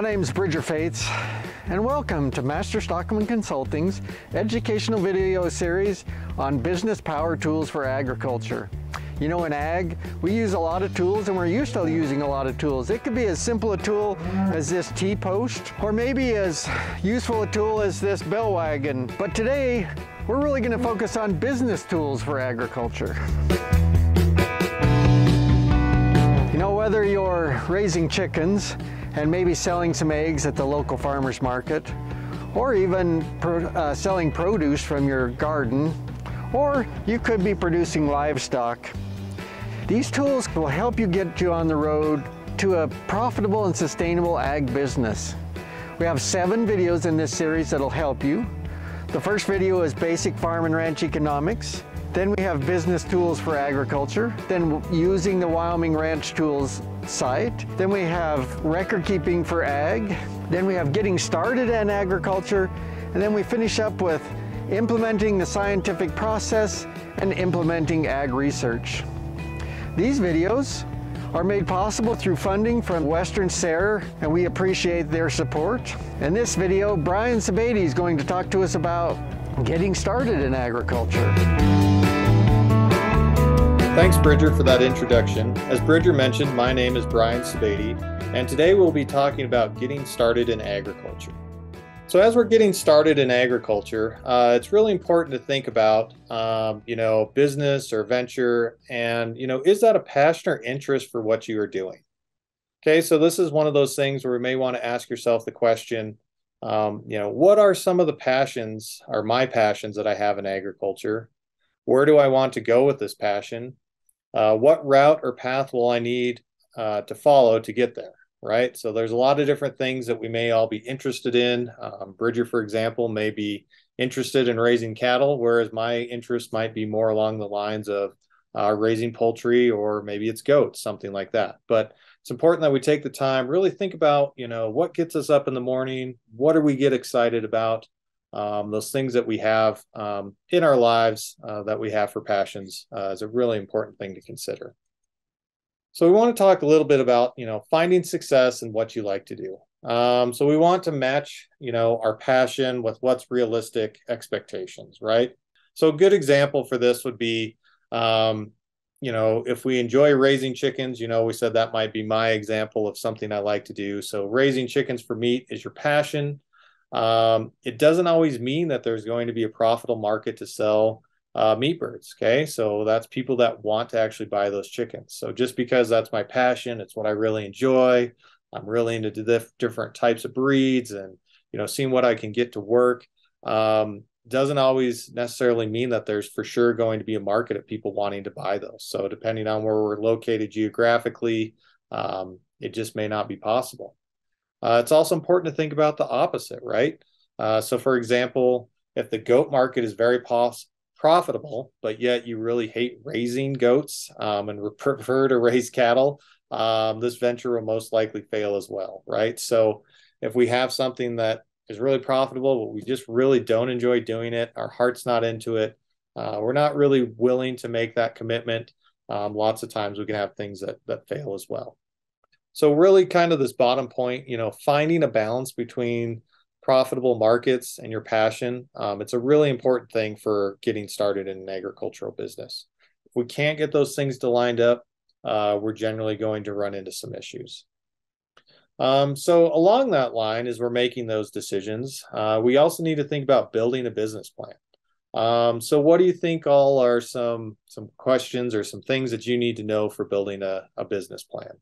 my name's Bridger Fates, and welcome to Master Stockman Consulting's educational video series on business power tools for agriculture. You know, in ag, we use a lot of tools, and we're used to using a lot of tools. It could be as simple a tool as this T-post, or maybe as useful a tool as this bell wagon. But today, we're really going to focus on business tools for agriculture. You know, whether you're raising chickens and maybe selling some eggs at the local farmer's market, or even selling produce from your garden, or you could be producing livestock. These tools will help you get you on the road to a profitable and sustainable ag business. We have 7 videos in this series that'll help you. The first video is basic farm and ranch economics. Then we have business tools for agriculture. Then using the Wyoming Ranch Tools site. Then we have record keeping for ag. Then we have getting started in agriculture. And then we finish up with implementing the scientific process and implementing ag research. These videos are made possible through funding from Western SARE, and we appreciate their support. In this video, Brian Sebade is going to talk to us about getting started in agriculture. Thanks, Bridger, for that introduction. As Bridger mentioned, my name is Brian Sebade, and today we'll be talking about getting started in agriculture. So as we're getting started in agriculture, it's really important to think about, business or venture, and, is that a passion or interest for what you are doing? Okay, so this is one of those things where we may want to ask yourself the question, what are some of the passions or my passions that I have in agriculture? Where do I want to go with this passion? What route or path will I need to follow to get there? Right? So there's a lot of different things that we may all be interested in. Bridger, for example, may be interested in raising cattle, whereas my interest might be more along the lines of raising poultry, or maybe it's goats, something like that. But it's important that we take the time, really think about, what gets us up in the morning? What do we get excited about? Those things that we have in our lives that we have for passions is a really important thing to consider. So we want to talk a little bit about, finding success and what you like to do. So we want to match, our passion with what's realistic expectations, right? So a good example for this would be, if we enjoy raising chickens, we said that might be my example of something I like to do. So raising chickens for meat is your passion. It doesn't always mean that there's going to be a profitable market to sell meat birds. Okay, so that's people that want to actually buy those chickens. So just because that's my passion, it's what I really enjoy, I'm really into different types of breeds, and seeing what I can get to work, doesn't always necessarily mean that there's for sure going to be a market of people wanting to buy those. So depending on where we're located geographically, it just may not be possible. It's also important to think about the opposite, right? So for example, if the goat market is very profitable, but yet you really hate raising goats and prefer to raise cattle, this venture will most likely fail as well, right? So if we have something that is really profitable, but we just really don't enjoy doing it, our heart's not into it, we're not really willing to make that commitment, lots of times we can have things that fail as well. So really kind of this bottom point, finding a balance between profitable markets and your passion, it's a really important thing for getting started in an agricultural business. If we can't get those things lined up, we're generally going to run into some issues. So along that line, as we're making those decisions, we also need to think about building a business plan. So what do you think all are some questions or some things that you need to know for building a business plan?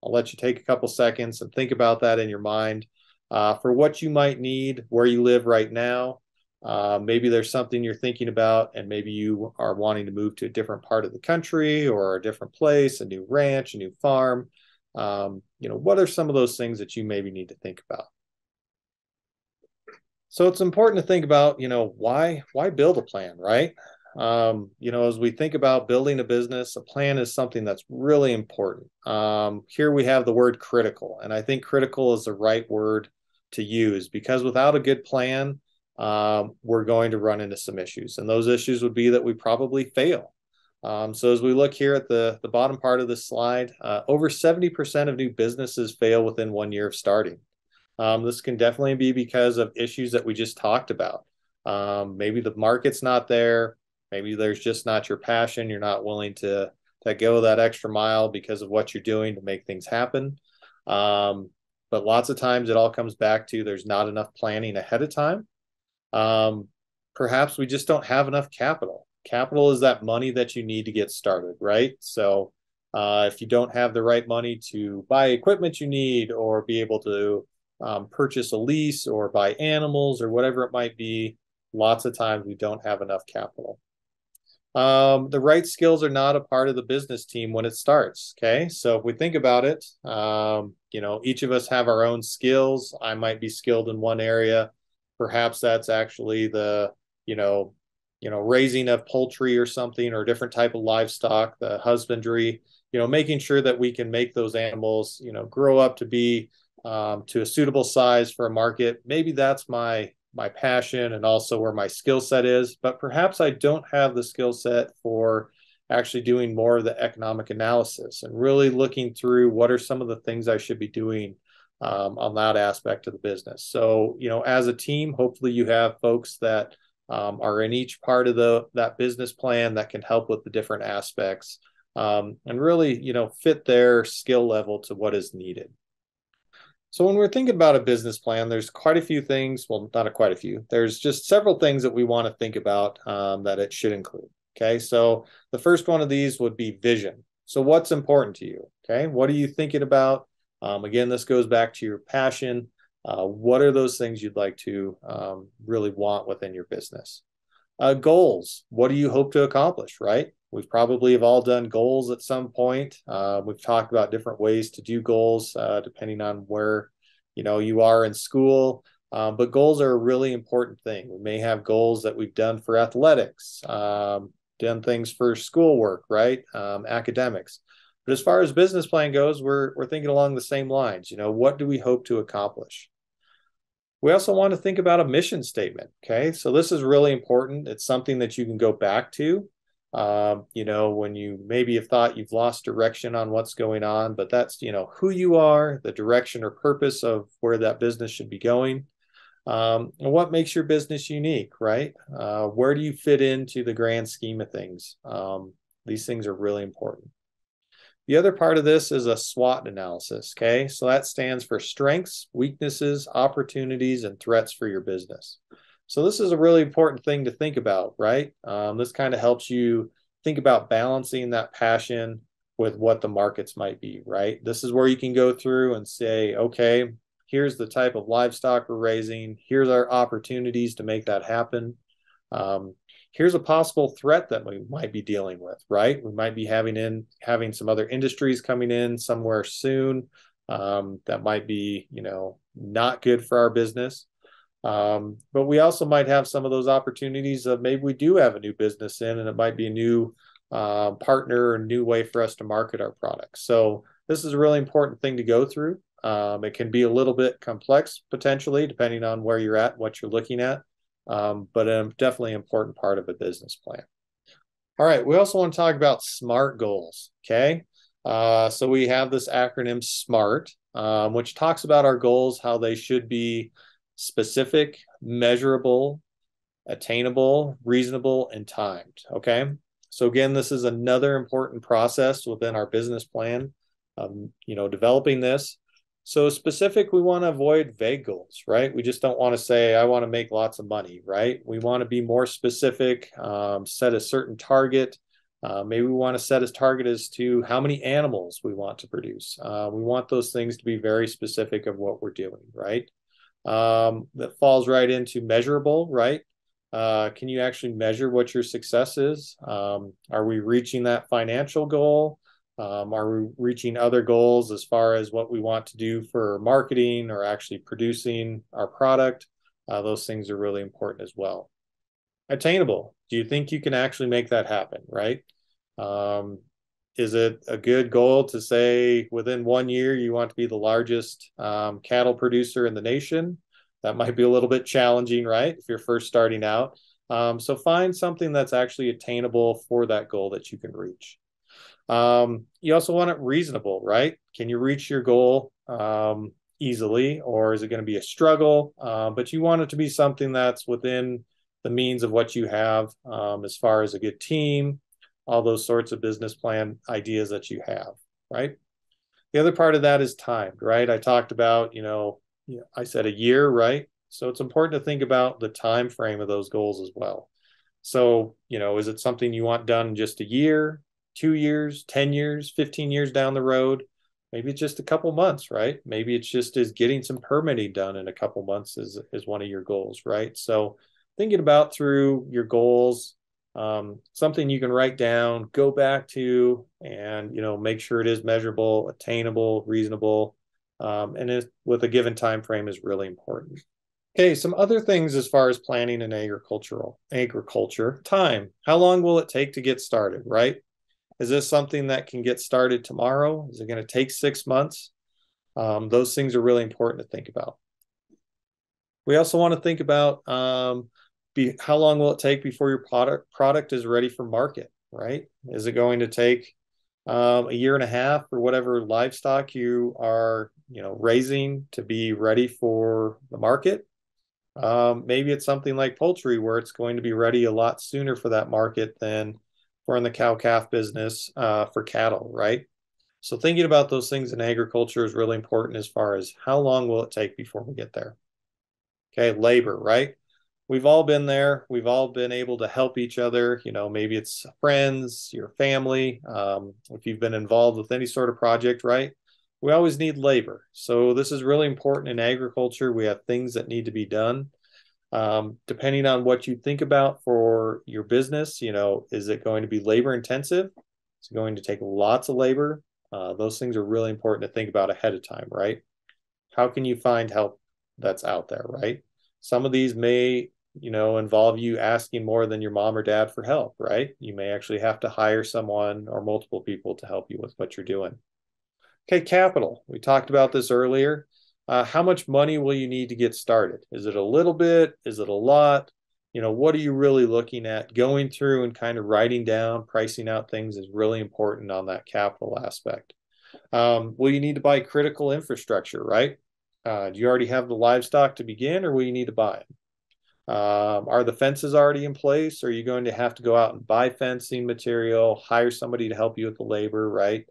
I'll let you take a couple seconds and think about that in your mind. For what you might need, where you live right now. Maybe there's something you're thinking about, and maybe you are wanting to move to a different part of the country or a different place, a new ranch, a new farm. What are some of those things that you maybe need to think about? So it's important to think about, why build a plan, right? As we think about building a business, a plan is something that's really important. Here we have the word critical, and I think critical is the right word to use, because without a good plan, we're going to run into some issues, and those issues would be that we probably fail. So as we look here at the bottom part of this slide, over 70% of new businesses fail within 1 year of starting. This can definitely be because of issues that we just talked about. Maybe the market's not there. Maybe there's just not your passion. You're not willing to go that extra mile because of what you're doing to make things happen. But lots of times it all comes back to there's not enough planning ahead of time. Um, Perhaps we just don't have enough capital. Capital is that money that you need to get started, right? So if you don't have the right money to buy equipment you need or be able to purchase a lease or buy animals or whatever it might be, lots of times we don't have enough capital. The right skills are not a part of the business team when it starts. Okay. So if we think about it, each of us have our own skills. I might be skilled in one area. Perhaps that's actually the, raising of poultry or something or a different type of livestock, the husbandry, making sure that we can make those animals, grow up to be to a suitable size for a market. Maybe that's my passion and also where my skill set is, but perhaps I don't have the skill set for actually doing more of the economic analysis and really looking through what are some of the things I should be doing on that aspect of the business. So, as a team, hopefully you have folks that are in each part of that business plan that can help with the different aspects and really, fit their skill level to what is needed. So when we're thinking about a business plan, there's quite a few things. Well, not quite a few. There's just several things that we want to think about that it should include. Okay, so the first one of these would be vision. So what's important to you? Okay, what are you thinking about? Again, this goes back to your passion. What are those things you'd like to really want within your business? Goals. What do you hope to accomplish, right? We've probably have all done goals at some point. We've talked about different ways to do goals depending on where you are in school. But goals are a really important thing. We may have goals that we've done for athletics, done things for schoolwork, right? Academics. But as far as business plan goes, we're thinking along the same lines. What do we hope to accomplish? We also want to think about a mission statement. Okay, so this is really important. It's something that you can go back to. When you maybe have thought you've lost direction on what's going on, but that's, who you are, the direction or purpose of where that business should be going. And what makes your business unique, right? Where do you fit into the grand scheme of things? These things are really important. The other part of this is a SWOT analysis, okay? So that stands for strengths, weaknesses, opportunities, and threats for your business. So this is a really important thing to think about, right? This kind of helps you think about balancing that passion with what the markets might be, right? This is where you can go through and say, okay, here's the type of livestock we're raising. Here's our opportunities to make that happen. Here's a possible threat that we might be dealing with, right? We might be having some other industries coming in somewhere soon that might be, not good for our business. But we also might have some of those opportunities of maybe we do have a new business in, and it might be a new partner or a new way for us to market our products. So this is a really important thing to go through. It can be a little bit complex potentially, depending on where you're at, what you're looking at. But definitely an important part of a business plan. All right, we also want to talk about SMART goals, okay? So we have this acronym SMART, which talks about our goals, how they should be specific, measurable, attainable, reasonable, and timed, okay? So again, this is another important process within our business plan, developing this. So specific, we want to avoid vague goals, right? We just don't want to say, I want to make lots of money, right? We want to be more specific, set a certain target. Maybe we want to set a target as to how many animals we want to produce. We want those things to be very specific of what we're doing, right? That falls right into measurable, right? Can you actually measure what your success is? Are we reaching that financial goal? Are we reaching other goals as far as what we want to do for marketing or actually producing our product? Those things are really important as well. Attainable. Do you think you can actually make that happen, right? Is it a good goal to say within 1 year you want to be the largest cattle producer in the nation? That might be a little bit challenging, right? If you're first starting out. So find something that's actually attainable for that goal that you can reach. You also want it reasonable, right? Can you reach your goal easily, or is it going to be a struggle? But you want it to be something that's within the means of what you have, as far as a good team, all those sorts of business plan ideas that you have, right? The other part of that is timed, right? I talked about, I said a year, right? So it's important to think about the time frame of those goals as well. So, is it something you want done in just a year, 2 years, 10 years, 15 years down the road? Maybe it's just a couple months, right? Maybe it's just as getting some permitting done in a couple months is one of your goals, right? So thinking about through your goals, something you can write down, go back to, and make sure it is measurable, attainable, reasonable, and with a given time frame is really important. Okay, some other things as far as planning in agriculture, time. How long will it take to get started, right? Is this something that can get started tomorrow? Is it going to take 6 months? Those things are really important to think about. We also want to think about how long will it take before your product is ready for market, right? Is it going to take a year and a half or whatever livestock you are, raising to be ready for the market? Maybe it's something like poultry where it's going to be ready a lot sooner for that market than for in the cow-calf business for cattle, right? So thinking about those things in agriculture is really important as far as how long will it take before we get there. Okay, labor, right? We've all been there. We've all been able to help each other. Maybe it's friends, your family. If you've been involved with any sort of project, right? We always need labor. So this is really important in agriculture. We have things that need to be done. Depending on what you think about for your business, is it going to be labor intensive? Is it going to take lots of labor? Those things are really important to think about ahead of time, right? How can you find help that's out there, right? Some of these may, involve you asking more than your mom or dad for help, right? You may actually have to hire someone or multiple people to help you with what you're doing. Okay, capital. We talked about this earlier. How much money will you need to get started? Is it a little bit? Is it a lot? What are you really looking at? Going through and kind of writing down, pricing out things is really important on that capital aspect. Will you need to buy critical infrastructure, right? Do you already have the livestock to begin, or will you need to buy them? Are the fences already in place? Or are you going to have to go out and buy fencing material, hire somebody to help you with the labor, right?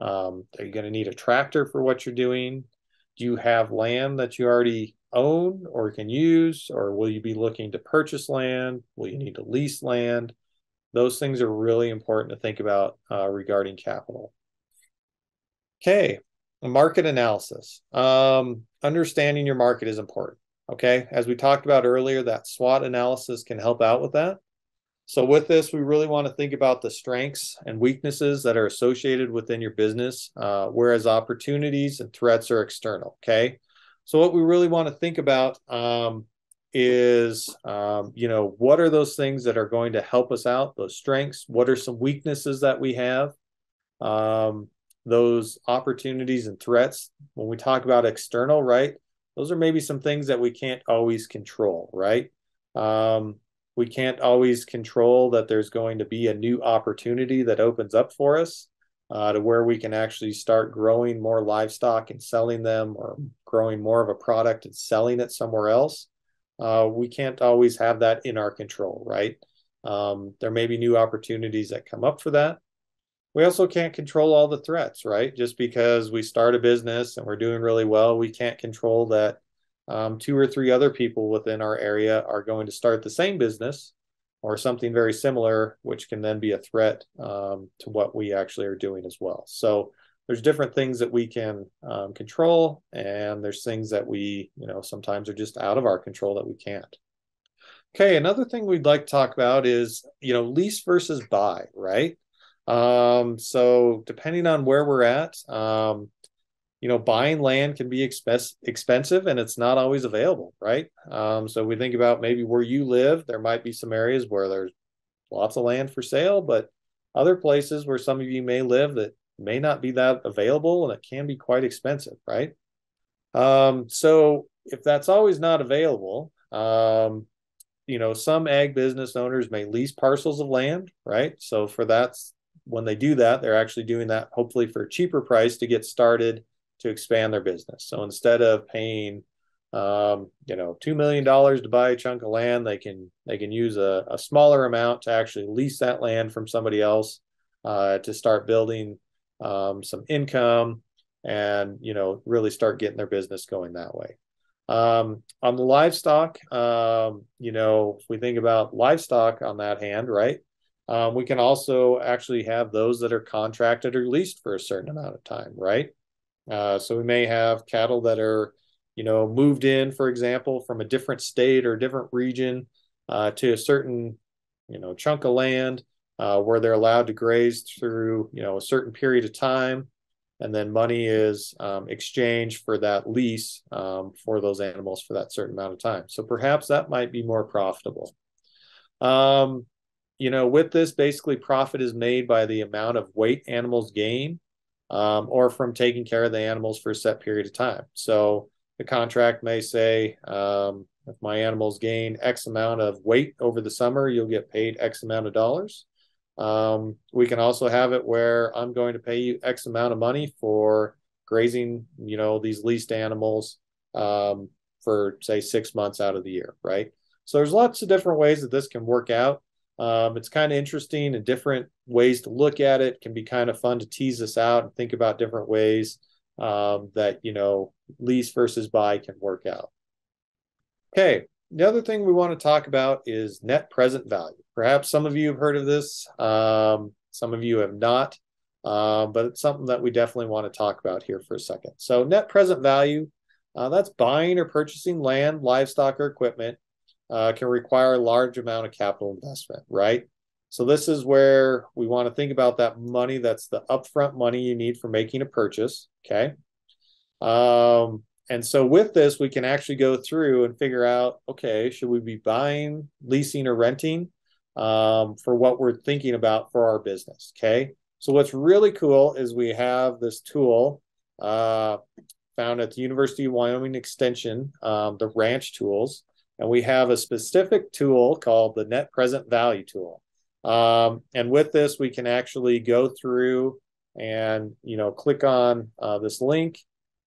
Are you going to need a tractor for what you're doing? Do you have land that you already own or can use? Or will you be looking to purchase land? Will you need to lease land? Those things are really important to think about regarding capital. Okay, market analysis. Understanding your market is important. Okay, as we talked about earlier, that SWOT analysis can help out with that. So with this, we really want to think about the strengths and weaknesses that are associated within your business, whereas opportunities and threats are external, okay? So what we really want to think about is, what are those things that are going to help us out, those strengths? What are some weaknesses that we have? Those opportunities and threats. When we talk about external, right? Those are maybe some things that we can't always control, right? We can't always control that there's going to be a new opportunity that opens up for us to where we can actually start growing more livestock and selling them, or growing more of a product and selling it somewhere else. We can't always have that in our control, right? There may be new opportunities that come up for that. We also can't control all the threats, right? Just because we start a business and we're doing really well, we can't control that 2 or 3 other people within our area are going to start the same business or something very similar, which can then be a threat to what we actually are doing as well. So there's different things that we can control, and there's things that we, sometimes are just out of our control that we can't. Okay, another thing we'd like to talk about is, lease versus buy, right? So depending on where we're at, buying land can be expensive, and it's not always available, right? So we think about maybe where you live, there might be some areas where there's lots of land for sale, but other places where some of you may live that may not be that available, and it can be quite expensive, right? So if that's always not available, some ag business owners may lease parcels of land, right? So for that, when they do that, they're actually doing that hopefully for a cheaper price to get started to expand their business. So instead of paying $2 million to buy a chunk of land, they can use a smaller amount to actually lease that land from somebody else to start building some income and really start getting their business going that way. On the livestock, if we think about livestock on that hand, right? We can also actually have those that are contracted or leased for a certain amount of time, right? So we may have cattle that are moved in, for example, from a different state or different region to a certain, chunk of land where they're allowed to graze through, a certain period of time. And then money is exchanged for that lease for those animals for that certain amount of time. So perhaps that might be more profitable. With this, basically profit is made by the amount of weight animals gain or from taking care of the animals for a set period of time. So the contract may say, if my animals gain X amount of weight over the summer, you'll get paid X amount of dollars. We can also have it where I'm going to pay you X amount of money for grazing, these leased animals for, say, 6 months out of the year, right? So there's lots of different ways that this can work out. It's kind of interesting and different ways to look at it. It can be kind of fun to tease this out and think about different ways that, lease versus buy can work out. Okay, the other thing we want to talk about is net present value. Perhaps some of you have heard of this, some of you have not, but it's something that we definitely want to talk about here for a second. So net present value, that's buying or purchasing land, livestock, or equipment, can require a large amount of capital investment, right? So this is where we want to think about that money. That's the upfront money you need for making a purchase, okay? And so with this, we can actually go through and figure out, okay, should we be buying, leasing, or renting for what we're thinking about for our business, okay? So what's really cool is we have this tool found at the University of Wyoming Extension, the Ranch Tools, and we have a specific tool called the Net Present Value tool. And with this, we can actually go through and, click on this link,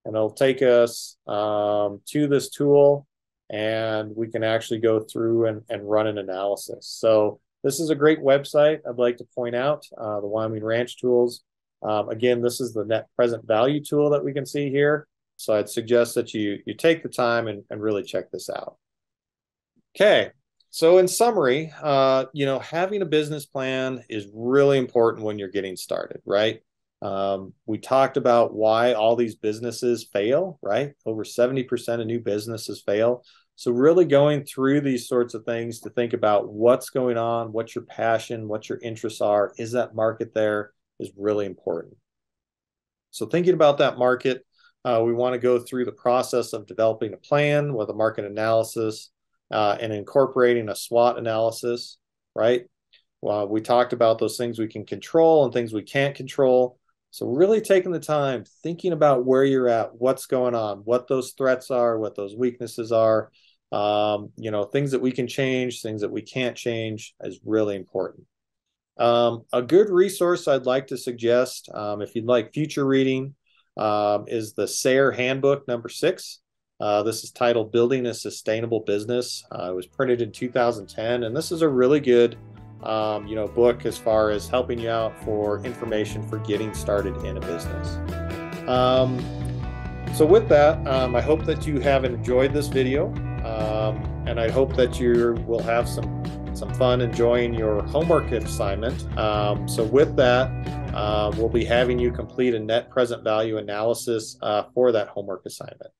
and it'll take us to this tool, and we can actually go through and run an analysis. So this is a great website I'd like to point out, the Wyoming Ranch Tools. Again, this is the Net Present Value tool that we can see here. So I'd suggest that you take the time and really check this out. Okay, so in summary, having a business plan is really important when you're getting started, right? We talked about why all these businesses fail, right? Over 70% of new businesses fail. So really going through these sorts of things to think about what's going on, what your passion, what your interests are, is that market there, is really important. So thinking about that market, we want to go through the process of developing a plan with a market analysis and incorporating a SWOT analysis, right? Well, we talked about those things we can control and things we can't control. So really taking the time, thinking about where you're at, what's going on, what those threats are, what those weaknesses are, things that we can change, things that we can't change is really important. A good resource I'd like to suggest, if you'd like future reading, is the SARE Handbook number 6. This is titled Building a Sustainable Business. It was printed in 2010, and this is a really good book as far as helping you out for information for getting started in a business. So with that, I hope that you have enjoyed this video, and I hope that you will have some fun enjoying your homework assignment. So with that, we'll be having you complete a net present value analysis for that homework assignment.